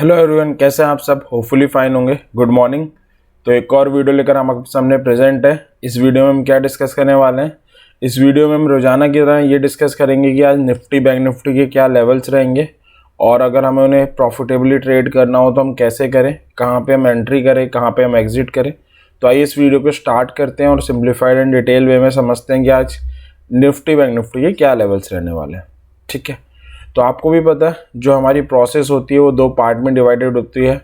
Hello everyone, कैसे हैं आप सब। होपफुली फाइन होंगे। Good morning. तो एक और वीडियो लेकर हम आपके सामने प्रेजेंट है। इस वीडियो में हम क्या डिस्कस करने वाले हैं, इस वीडियो में हम रोजाना की तरह ये डिस्कस करेंगे कि आज निफ्टी बैंक निफ्टी के क्या लेवल्स रहेंगे और अगर हमें उन्हें प्रॉफिटेबली ट्रेड करना हो तो हम कैसे करें, कहाँ पे हम एंट्री करें, कहाँ पे हम एग्जिट करें। तो आइए इस वीडियो को स्टार्ट करते हैं और सिंप्लीफाइड एंड डिटेल वे में समझते हैं कि आज निफ्टी बैंक निफ्टी के क्या लेवल्स रहने वाले हैं। ठीक है, तो आपको भी पता है जो हमारी प्रोसेस होती है वो दो पार्ट में डिवाइडेड होती है।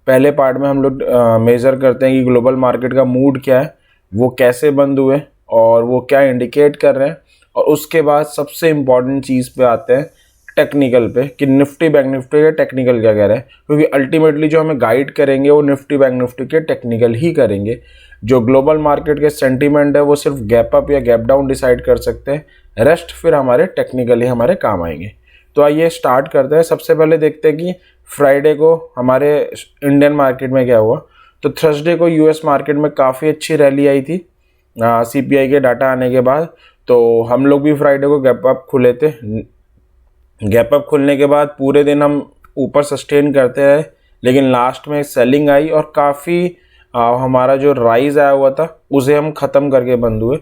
पहले पार्ट में हम लोग मेज़र करते हैं कि ग्लोबल मार्केट का मूड क्या है, वो कैसे बंद हुए और वो क्या इंडिकेट कर रहे हैं, और उसके बाद सबसे इम्पॉर्टेंट चीज़ पे आते हैं टेक्निकल पे कि निफ्टी बैंक निफ्टी के टेक्निकल क्या कह रहे हैं, क्योंकि अल्टीमेटली जो हमें गाइड करेंगे वो निफ्टी बैंक निफ्टी के टेक्निकल ही करेंगे। जो ग्लोबल मार्केट के सेंटीमेंट है वो सिर्फ गैप अप या गैप डाउन डिसाइड कर सकते हैं, रेस्ट फिर हमारे टेक्निकली हमारे काम आएंगे। तो आइए स्टार्ट करते हैं। सबसे पहले देखते हैं कि फ्राइडे को हमारे इंडियन मार्केट में क्या हुआ। तो थर्सडे को यूएस मार्केट में काफ़ी अच्छी रैली आई थी सीपीआई के डाटा आने के बाद। तो हम लोग भी फ्राइडे को गैप अप खुले थे। गैप अप खुलने के बाद पूरे दिन हम ऊपर सस्टेन करते रहे, लेकिन लास्ट में सेलिंग आई और काफ़ी हमारा जो राइज आया हुआ था उसे हम ख़त्म करके बंद हुए।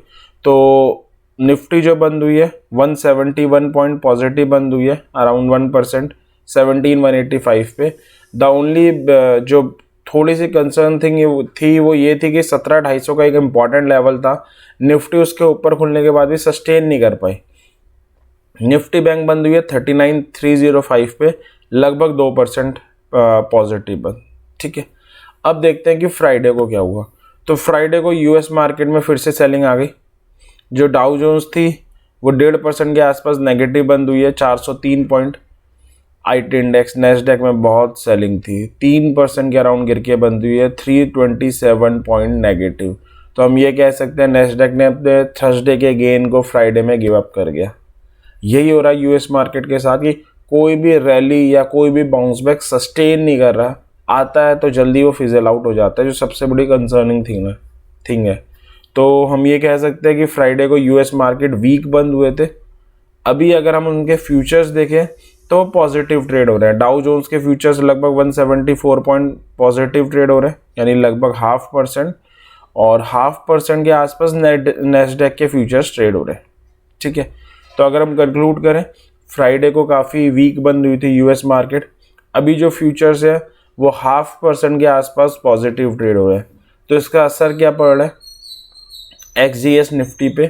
तो निफ्टी जो बंद हुई है 171 पॉइंट पॉजिटिव बंद हुई है, अराउंड 1%, 17,185 पे। द ओनली जो थोड़ी सी कंसर्न थी वो ये थी कि 17,250 का एक इम्पॉर्टेंट लेवल था, निफ्टी उसके ऊपर खुलने के बाद भी सस्टेन नहीं कर पाई। निफ्टी बैंक बंद हुई है 39,305 पे, लगभग 2% पॉजिटिव बंद। ठीक है, अब देखते हैं कि फ्राइडे को क्या हुआ। तो फ्राइडे को यूएस मार्केट में फिर से सेलिंग आ गई। जो डाउ जोन्स थी वो 1.5% के आसपास नेगेटिव बंद हुई है, 403 पॉइंट। आईटी इंडेक्स नेस्डैक में बहुत सेलिंग थी, 3% के अराउंड गिर के बंद हुई है, 327 पॉइंट नेगेटिव। तो हम ये कह सकते हैं नेस्डैक ने अपने थर्सडे के गेन को फ्राइडे में गिव अप कर गया। यही हो रहा है यूएस मार्केट के साथ कि कोई भी रैली या कोई भी बाउंस बैक सस्टेन नहीं कर रहा, आता है तो जल्दी वो फिजल आउट हो जाता है, जो सबसे बड़ी कंसर्निंग थिंग है। तो हम ये कह सकते हैं कि फ्राइडे को यूएस मार्केट वीक बंद हुए थे। अभी अगर हम उनके फ्यूचर्स देखें तो पॉजिटिव ट्रेड हो रहे हैं। डाउ जोन्स के फ्यूचर्स लगभग 174 पॉइंट पॉजिटिव ट्रेड हो रहे हैं, यानी लगभग 0.5%, और 0.5% के आसपास नेस्डैक के फ्यूचर्स ट्रेड हो रहे हैं। ठीक है, तो अगर हम कंक्लूड करें फ्राइडे को काफ़ी वीक बंद हुई थी यूएस मार्केट। अभी जो फ्यूचर्स है वो 0.5% के आसपास पॉजिटिव ट्रेड हो रहे हैं। तो इसका असर क्या पड़ रहा है एक्सजीएस निफ्टी पे।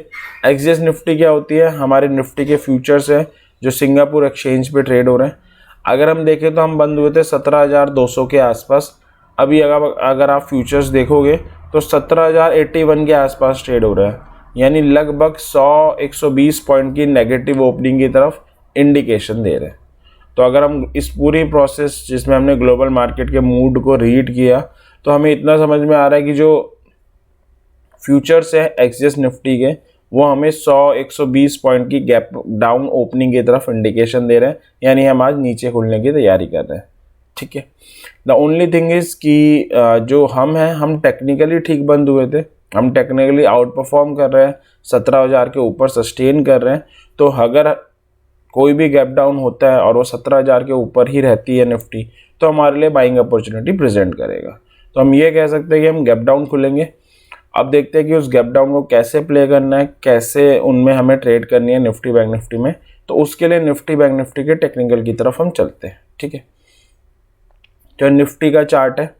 एक्सजीएस निफ्टी क्या होती है, हमारे निफ्टी के फ्यूचर्स है जो सिंगापुर एक्सचेंज पे ट्रेड हो रहे हैं। अगर हम देखें तो हम बंद हुए थे 17,200 के आसपास। अभी अगर आप फ्यूचर्स देखोगे तो 17,081 के आसपास ट्रेड हो रहा है, यानी लगभग 100-120 पॉइंट की नेगेटिव ओपनिंग की तरफ इंडिकेशन दे रहे हैं। तो अगर हम इस पूरी प्रोसेस जिसमें हमने ग्लोबल मार्केट के मूड को रीड किया तो हमें इतना समझ में आ रहा है कि जो फ्यूचर्स है एक्सजीएस निफ्टी के वो हमें 100-120 पॉइंट की गैप डाउन ओपनिंग की तरफ इंडिकेशन दे रहे हैं, यानी हम आज नीचे खुलने की तैयारी कर रहे हैं। ठीक है, द ओनली थिंग इज़ कि जो हम हैं हम टेक्निकली ठीक बंद हुए थे, हम टेक्निकली आउट परफॉर्म कर रहे हैं, 17,000 के ऊपर सस्टेन कर रहे हैं। तो अगर कोई भी गैप डाउन होता है और वो 17,000 के ऊपर ही रहती है निफ्टी, तो हमारे लिए बाइंग अपॉर्चुनिटी प्रेजेंट करेगा। तो हम ये कह सकते हैं कि हम गैप डाउन खुलेंगे। अब देखते हैं कि उस गैप डाउन को कैसे प्ले करना है, कैसे उनमें हमें ट्रेड करनी है निफ्टी बैंक निफ्टी में। तो उसके लिए निफ्टी बैंक निफ्टी के टेक्निकल की तरफ हम चलते हैं। ठीक है, तो निफ्टी का चार्ट है।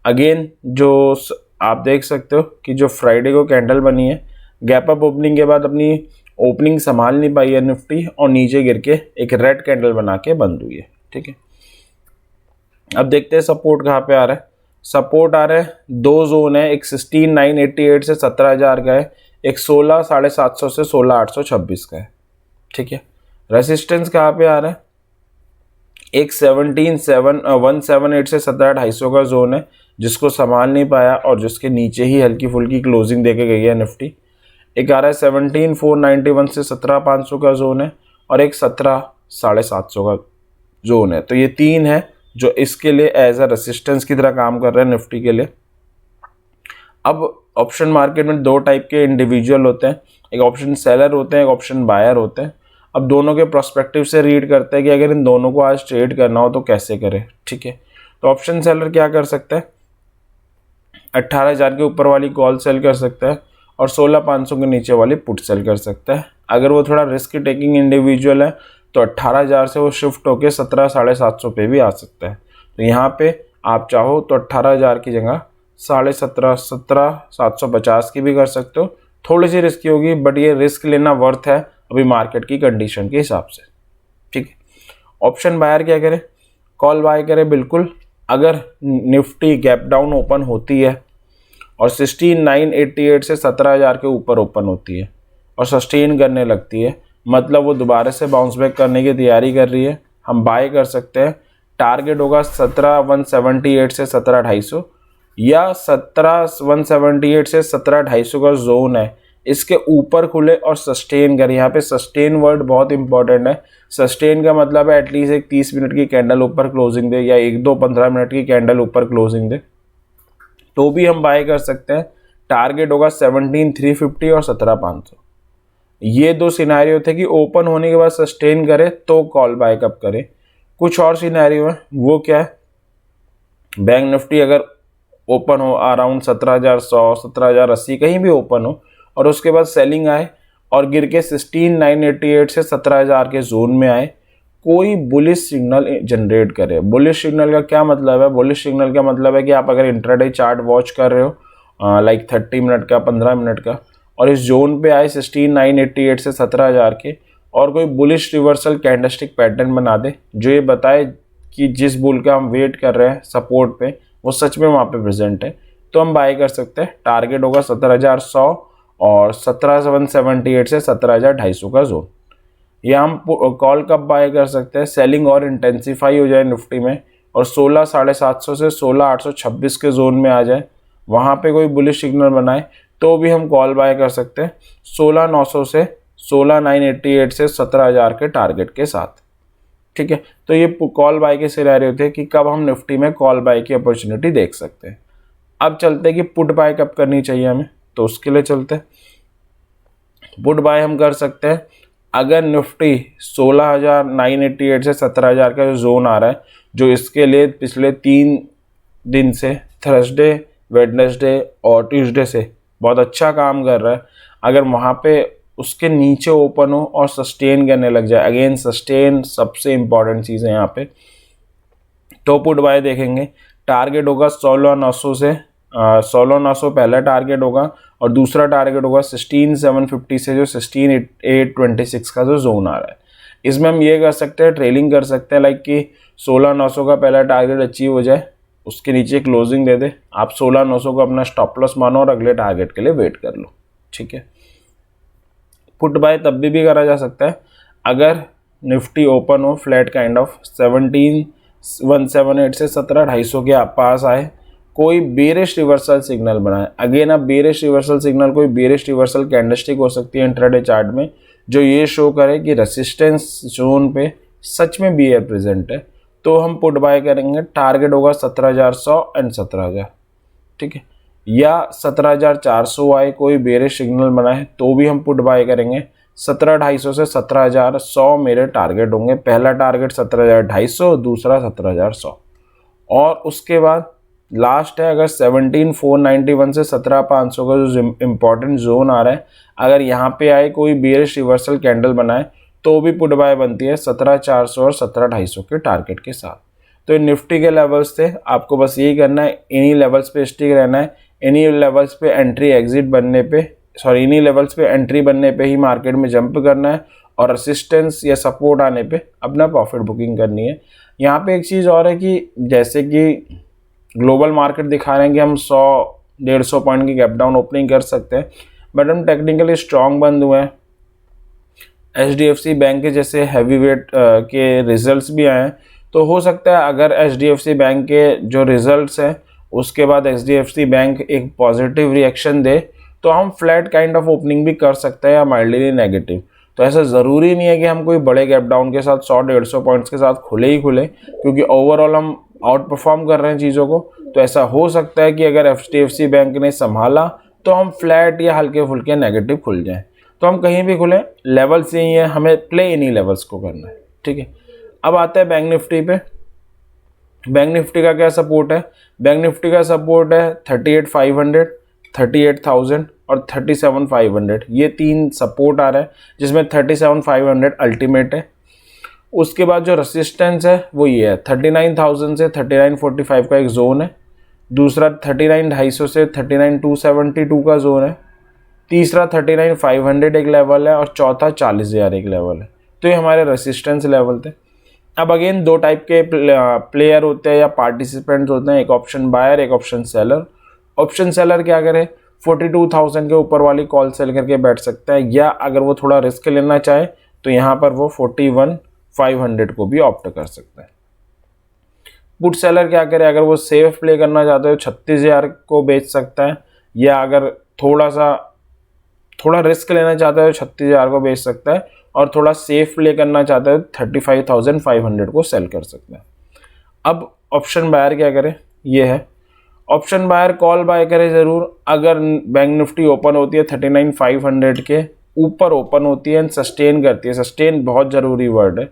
अगेन जो आप देख सकते हो कि जो फ्राइडे को कैंडल बनी है, गैप अप ओपनिंग के बाद अपनी ओपनिंग संभाल नहीं पाई है निफ्टी और नीचे गिर के एक रेड कैंडल बना के बंद हुई है। ठीक है, अब देखते हैं सपोर्ट कहाँ पे आ रहा है। सपोर्ट आ रहा है, दो जोन है, एक 16,988 से 17,000 का है, एक 16,750 से 16,826 का है। ठीक है, रेसिस्टेंस कहाँ पे आ रहा है, एक 178 से 17,250 का जोन है जिसको संभाल नहीं पाया और जिसके नीचे ही हल्की फुल्की क्लोजिंग देके गई है निफ्टी। एक आ रहा है 17,491 से 17,500 का जोन है और एक 17,750 का जोन है। तो ये तीन है जो इसके लिए एज अ रेसिस्टेंस की तरह काम कर रहे हैं निफ्टी के लिए। अब ऑप्शन मार्केट में दो टाइप के इंडिविजुअल होते हैं, एक ऑप्शन सेलर होते हैं, एक ऑप्शन बायर होते हैं। अब दोनों के प्रोस्पेक्टिव से रीड करते हैं कि अगर इन दोनों को आज ट्रेड करना हो तो कैसे करें। ठीक है, तो ऑप्शन सेलर क्या कर सकता है, 18,000 के ऊपर वाली कॉल सेल कर सकता है और 16,500 के नीचे वाली पुट सेल कर सकता है। अगर वो थोड़ा रिस्क टेकिंग इंडिविजुअल है तो 18,000 से वो शिफ्ट होकर 17,750 पे भी आ सकता है। तो यहाँ पे आप चाहो तो 18,000 की जगह 17,750 की भी कर सकते हो। थोड़ी सी रिस्की होगी बट ये रिस्क लेना वर्थ है अभी मार्केट की कंडीशन के हिसाब से। ठीक है, ऑप्शन बायर क्या करें, कॉल बाय करें बिल्कुल। अगर निफ्टी गैप डाउन ओपन होती है और 16,988 से 17,000 के ऊपर ओपन होती है और सस्टेन करने लगती है, मतलब वो दोबारा से बाउंस बैक करने की तैयारी कर रही है, हम बाय कर सकते हैं। टारगेट होगा 17,178 से 17,250 या 17,178 से 17,250 का जोन है, इसके ऊपर खुले और सस्टेन करे। यहाँ पे सस्टेन वर्ड बहुत इंपॉर्टेंट है। सस्टेन का मतलब है एटलीस्ट एक 30 मिनट की कैंडल ऊपर क्लोजिंग दे या 1-2 15 मिनट की कैंडल ऊपर क्लोजिंग दे, तो भी हम बाय कर सकते हैं। टारगेट होगा 17,350 और 17,500। ये दो सिनेरियो थे कि ओपन होने के बाद सस्टेन करे तो कॉल बाय कब करें। कुछ और सिनेरियो है, वो क्या है, बैंक निफ्टी अगर ओपन हो अराउंड 17,100 17,080 कहीं भी ओपन हो और उसके बाद सेलिंग आए और गिर के 16,988 से 17,000 के जोन में आए, कोई बुलिश सिग्नल जनरेट करे। बुलिश सिग्नल का क्या मतलब है, बुलिश सिग्नल का मतलब है कि आप अगर इंट्राडे चार्ट वॉच कर रहे हो लाइक 30 मिनट का 15 मिनट का और इस जोन पे आए 16,988 से 17,000 के और कोई बुलिश रिवर्सल कैंडलस्टिक पैटर्न बना दे जो ये बताए कि जिस बुल का हम वेट कर रहे हैं सपोर्ट पे वो सच में वहाँ पे प्रेजेंट है, तो हम बाय कर सकते हैं। टारगेट होगा 17,100 और 17,178 से 17,250 का जोन। ये हम कॉल कब बाय कर सकते हैं, सेलिंग और इंटेंसिफाई हो जाए निफ्टी में और 16,750 से 16,826 के जोन में आ जाए, वहाँ पे कोई बुलिश सिग्नल बनाए तो भी हम कॉल बाय कर सकते हैं 16,900 से 16,988 से 17,000 के टारगेट के साथ। ठीक है, तो ये कॉल बाय के सिनेरियो थे कि कब हम निफ्टी में कॉल बाय की अपॉर्चुनिटी देख सकते हैं। अब चलते हैं कि पुट बाय कब करनी चाहिए हमें, तो उसके लिए चलते हैं। पुट बाय हम कर सकते हैं अगर निफ्टी 16,988 से 17,000 का जो जोन आ रहा है, जो इसके लिए पिछले 3 दिन से थर्सडे, वेडनेसडे और ट्यूसडे से बहुत अच्छा काम कर रहा है, अगर वहाँ पे उसके नीचे ओपन हो और सस्टेन करने लग जाए, अगेन सस्टेन सबसे इंपॉर्टेंट चीज़ है यहाँ पे, तो पुट बाय देखेंगे। टारगेट होगा 16,900 से 16,900 पहला टारगेट होगा और दूसरा टारगेट होगा 16,750 से जो 16,826 का जो जोन आ रहा है। इसमें हम ये कर सकते हैं, ट्रेलिंग कर सकते हैं, लाइक कि 16,900 का पहला टारगेट अचीव हो जाए, उसके नीचे क्लोजिंग दे दे, आप 16,900 को अपना स्टॉप लॉस मानो और अगले टारगेट के लिए वेट कर लो। ठीक है, पुट बाय तब भी करा जा सकता है अगर निफ्टी ओपन हो फ्लैट काइंड ऑफ 17,178 से 17,250 के पास आए, कोई बेरिश रिवर्सल सिग्नल बनाए। अगेन अब बेरिश रिवर्सल सिग्नल कोई बेरिश रिवर्सल कैंडलस्टिक हो सकती है इंट्राडे चार्ट में, जो ये शो करे कि रेसिस्टेंस जोन पे सच में बियर प्रेजेंट है, तो हम पुट बाय करेंगे। टारगेट होगा 17,100 एंड 17,000। ठीक है, या 17,400 आए कोई बेरिश सिग्नल बनाए तो भी हम पुट बाय करेंगे। 17,250 से 17,100 मेरे टारगेट होंगे। पहला टारगेट 17,250, दूसरा 17,100 और उसके बाद लास्ट है अगर 17,491 से 17,500 का जो इम्पोर्टेंट जोन आ रहा है, अगर यहाँ पे आए कोई बेरिश रिवर्सल कैंडल बनाए तो भी पुट बाय बनती है 17,400 और 17,250 के टारगेट के साथ। तो निफ्टी के लेवल्स थे, आपको बस यही करना है, इन्हीं लेवल्स पे स्टिक रहना है, इन्हीं लेवल्स पे एंट्री एग्जिट बनने पे इन्हीं लेवल्स पे एंट्री बनने पे ही मार्केट में जंप करना है और रेसिस्टेंस या सपोर्ट आने पे अपना प्रॉफिट बुकिंग करनी है। यहाँ पे एक चीज़ और है कि जैसे कि ग्लोबल मार्केट दिखा रहे हैं कि हम 100-150 पॉइंट की गैप डाउन ओपनिंग कर सकते हैं, बट हम टेक्निकली स्ट्रॉन्ग बंद हुए हैं। HDFC बैंक के जैसे हैवी वेट के रिजल्ट्स भी आए हैं, तो हो सकता है अगर HDFC बैंक के जो रिजल्ट्स हैं उसके बाद HDFC बैंक एक पॉजिटिव रिएक्शन दे तो हम फ्लैट काइंड ऑफ ओपनिंग भी कर सकते हैं या माइल्डली नेगेटिव। तो ऐसा ज़रूरी नहीं है कि हम कोई बड़े गैप डाउन के साथ 100-150 पॉइंट्स के साथ खुले ही खुले, क्योंकि ओवरऑल हम आउट परफॉर्म कर रहे हैं चीज़ों को। तो ऐसा हो सकता है कि अगर HDFC बैंक ने संभाला तो हम फ्लैट या हल्के फुल्के नेगेटिव खुल जाएं। तो हम कहीं भी खुलें, लेवल्स यही है, हमें प्ले इन्हीं लेवल्स को करना है। ठीक है, अब आता है बैंक निफ्टी पे। बैंक निफ्टी का क्या सपोर्ट है? बैंक निफ्टी का सपोर्ट है 38,500, 38,000 और 37,500। ये 3 सपोर्ट आ रहा है, जिसमें 37,500 अल्टीमेट है। उसके बाद जो रेसिस्टेंस है वो ये है, 39,000 से 39,45 का एक जोन है। दूसरा 39,250 से 39,272 का जोन है। तीसरा 39,500 एक लेवल है और चौथा 40,000 एक लेवल है। तो ये हमारे रेसिस्टेंस लेवल थे। अब अगेन 2 टाइप के प्लेयर होते हैं या पार्टिसिपेंट्स होते हैं, एक ऑप्शन बायर, एक ऑप्शन सेलर। ऑप्शन सेलर क्या करे, 42,000 के ऊपर वाली कॉल सेल करके बैठ सकता है, या अगर वो थोड़ा रिस्क लेना चाहे तो यहाँ पर वो 41,500 को भी ऑप्ट कर सकता है। पुट सेलर क्या करे, अगर वो सेफ प्ले करना चाहता है तो 36,000 को बेच सकता है, या अगर थोड़ा रिस्क लेना चाहता है तो 36,000 को बेच सकता है, और थोड़ा सेफ प्ले करना चाहता है तो 35,500 को सेल कर सकता है। अब ऑप्शन बायर क्या करे, ये है। ऑप्शन बायर कॉल बाय करे ज़रूर अगर बैंक निफ्टी ओपन होती है 39,500 के ऊपर ओपन होती है एंड सस्टेन करती है। सस्टेन बहुत ज़रूरी वर्ड है,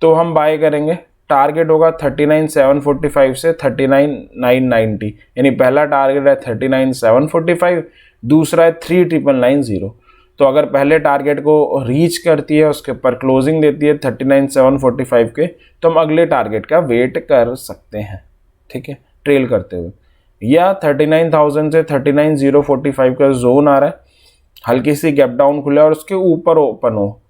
तो हम बाय करेंगे। टारगेट होगा 39,745 से 39,990, यानी पहला टारगेट है 39,745, दूसरा है 3,990। तो अगर पहले टारगेट को रीच करती है, उसके ऊपर क्लोजिंग देती है 39,745 के, तो हम अगले टारगेट का वेट कर सकते हैं, ठीक है, ट्रेल करते हुए। या 39,000 से 39,045 का जोन आ रहा है, हल्की सी गैप डाउन खुले और उसके ऊपर ओपन हो,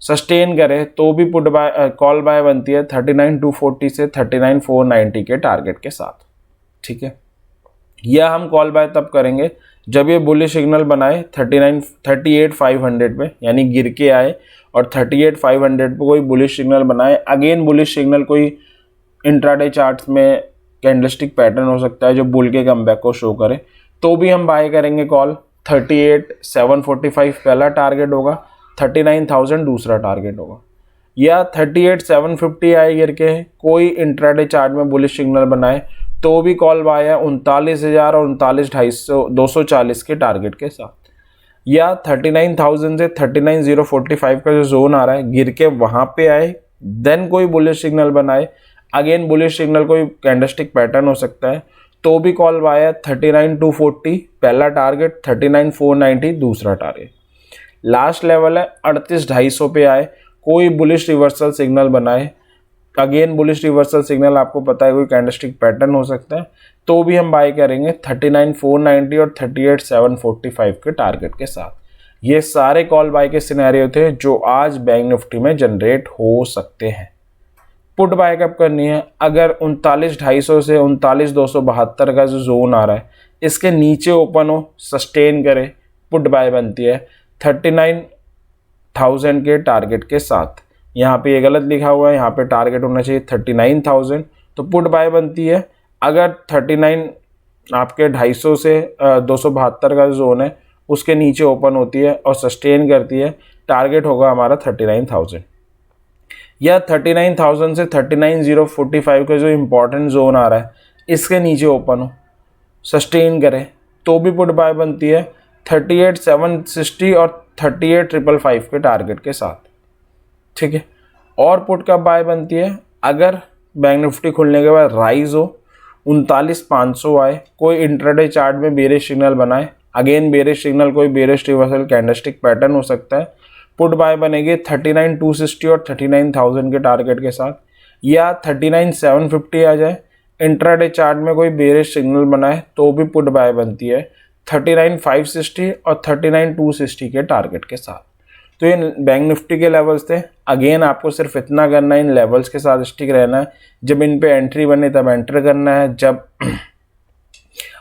सस्टेन करे, तो भी पुट बाय कॉल बाय बनती है 39,240 से 39,490 के टारगेट के साथ, ठीक है। या हम कॉल बाय तब करेंगे जब ये बुलिश सिग्नल बनाए 38,500 पे, यानी गिर के आए और 38,500 पे कोई बुलिश सिग्नल बनाए। अगेन बुलिश सिग्नल कोई इंट्राडे चार्ट्स में कैंडलस्टिक पैटर्न हो सकता है जो बुल के कमबैक को शो करे, तो भी हम बाय करेंगे कॉल। 38,745 पहला टारगेट होगा, 39,000 दूसरा टारगेट होगा। या 38,750 आए गिर के कोई इंट्राडे चार्ट में बुलिश सिग्नल बनाए, तो भी कॉल बाय है 39,000 और 39,240 के टारगेट के साथ। या 39,000 से 39,045 का जो जोन आ रहा है, गिर के वहाँ पे आए, देन कोई बुलिश सिग्नल बनाए, अगेन बुलिश सिग्नल कोई कैंडलस्टिक पैटर्न हो सकता है, तो भी कॉल बाय है 39,240 पहला टारगेट, 39,490 दूसरा टारगेट। लास्ट लेवल है 38,250 पे आए, कोई बुलिश रिवर्सल सिग्नल बनाए, अगेन बुलिश रिवर्सल सिग्नल आपको पता है कोई कैंडलस्टिक पैटर्न हो सकता है, तो भी हम बाय करेंगे 39,490 और 38,745 के टारगेट के साथ। ये सारे कॉल बाय के सिनेरियो थे जो आज बैंक निफ्टी में जनरेट हो सकते हैं। पुट बाय कब करनी है, अगर 39,250 से 39,272 का जो जोन आ रहा है इसके नीचे ओपन हो, सस्टेन करे, पुट बाय बनती है 39,000 के टारगेट के साथ। यहाँ पे ये गलत लिखा हुआ है, यहाँ पे टारगेट होना चाहिए 39,000, तो पुट बाय बनती है अगर 39 आपके 250 से 272 का जोन है उसके नीचे ओपन होती है और सस्टेन करती है, टारगेट होगा हमारा 39,000। या 39,000 से 39,045 का जो इम्पोर्टेंट जोन आ रहा है इसके नीचे ओपन हो, सस्टेन करे, तो भी पुट बाय बनती है 38,760 और 38,555 के टारगेट के साथ, ठीक है। और पुट कब बाय बनती है, अगर बैंक निफ्टी खुलने के बाद राइज हो, 39,500 आए, कोई इंट्राडे चार्ट में बेरिश सिग्नल बनाए, अगेन बेरिश सिग्नल कोई बेरिश रिवर्सल कैंडलस्टिक पैटर्न हो सकता है, पुट बाय बनेगी 39,260 और 39,000 के टारगेट के साथ। या 39,750 आ जाए, इंट्राडे चार्ट में कोई बेरिश सिग्नल बनाए, तो भी पुट बाय बनती है 39,560 और 39,260 के टारगेट के साथ। तो ये बैंक निफ्टी के लेवल्स थे। अगेन आपको सिर्फ इतना करना है, इन लेवल्स के साथ स्टिक रहना है। जब इन पे एंट्री बने तब एंटर करना है, जब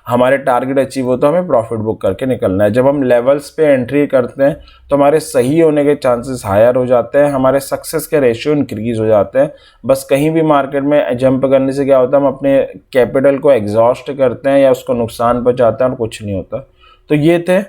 हमारे टारगेट अचीव हो तो हमें प्रॉफिट बुक करके निकलना है। जब हम लेवल्स पे एंट्री करते हैं तो हमारे सही होने के चांसेस हायर हो जाते हैं, हमारे सक्सेस के रेशियो इंक्रीज हो जाते हैं। बस कहीं भी मार्केट में जंप करने से क्या होता है, हम अपने कैपिटल को एग्जॉस्ट करते हैं या उसको नुकसान पहुंचाते हैं और कुछ नहीं होता। तो ये थे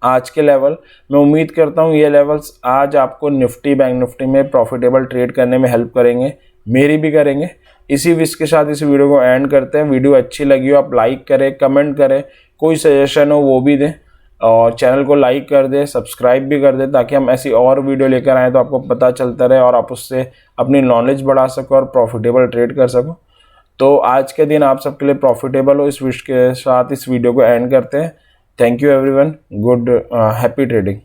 आज के लेवल। मैं उम्मीद करता हूँ ये लेवल्स आज आपको निफ्टी बैंक निफ्टी में प्रॉफिटेबल ट्रेड करने में हेल्प करेंगे, मेरी भी करेंगे। इसी विश के साथ इस वीडियो को एंड करते हैं। वीडियो अच्छी लगी हो आप लाइक करें, कमेंट करें, कोई सजेशन हो वो भी दें, और चैनल को लाइक कर दें, सब्सक्राइब भी कर दें, ताकि हम ऐसी और वीडियो लेकर आएँ तो आपको पता चलता रहे और आप उससे अपनी नॉलेज बढ़ा सको और प्रॉफिटेबल ट्रेड कर सको। तो आज के दिन आप सबके लिए प्रॉफिटेबल हो, इस विश के साथ इस वीडियो को एंड करते हैं। Thank you everyone, good happy trading.